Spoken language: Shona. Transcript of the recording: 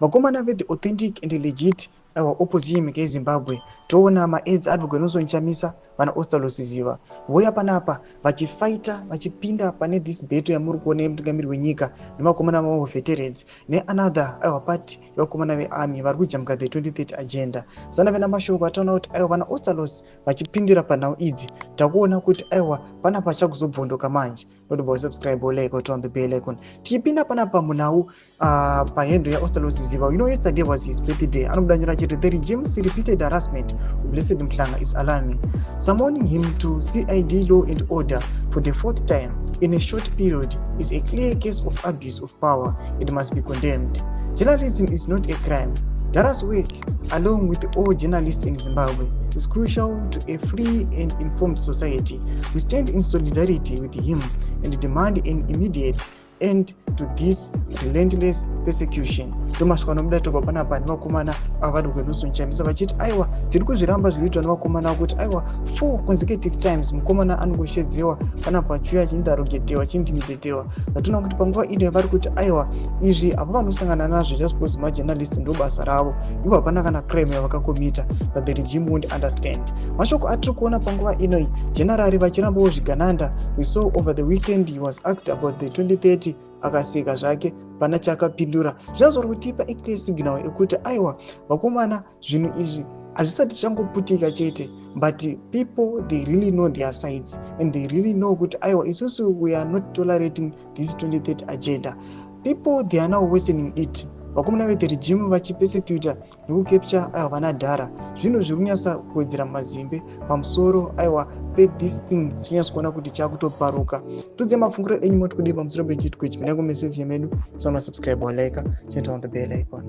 vakomana the authentic and legit opposition munyika yeZimbabwe. Toona maedzi ari kugonosonjamisa vana Ostalos Ziva voya panapa vachifaita vachipinda pane this battle yamuri kuona yemutungamiri wenyika nevakomana vavo veterans neanother part yevakomana vearmy vari kujamuka the 2030 agenda. Sana vena mashoko ataona kuti vana Ostalos vachipindira panhau idzi takuona kuti panapa chakuzobvondoka manje. Not about subscribe or like or turn on the bell icon. Tichipinda panapa munhau pahendo yaOstalos Ziva. Yesterday was his birthday. Anobudanira chete the regime's repeated harassment of Blessed Mhlanga is alarming. Summoning him to CID law and order for the 4th time in a short period is a clear case of abuse of power. It must be condemned. Journalism is not a crime. Dara's work, along with all journalists in Zimbabwe, is crucial to a free and informed society. We stand in solidarity with him and demand an immediate end to this relentless persecution. Tomasvika nomuda tobva panapa nevakomana vari kugonosonjamisa vachiti tiri kuzviramba zvinoitwa nevakomana kuti 4 consecutive times mukomana anongosvedzewa panapa chuya achindarogetewa chindimitetewa. Vatinoona kuti panguva ino vari kuti izvi avo vanosangana nazvo just because majournalist ndo basa ravo, ivo hapana kana crime yavakakomita, but the regime won't understand. Mashoko atiri kuona panguva inoi generally vachirambawo zvigananda. We saw over the weekend he was asked about the 2030 akaseka zvake pana chakapindura. Zvazori kutipa a signal ekuti vakomana zvinhu izvi hazvisati changoputika chete, but people they really know their sides and they really know kuti isusu we are not tolerating this 2030 agenda. People they are now worsening it. Vakomana ve the regime vachipersecuta nekukepcha vanadhara, zvinhu zviri kunyasa kuwedzera mazimbe pamusoro pe this thing chinyasa kuona kuti chakutoparuka. Tudze mafunguro enyu moti kudi pamusoro pechitiko ichi. Mina kumesefi yemedu, so subscribe or like, turn on the bell icon.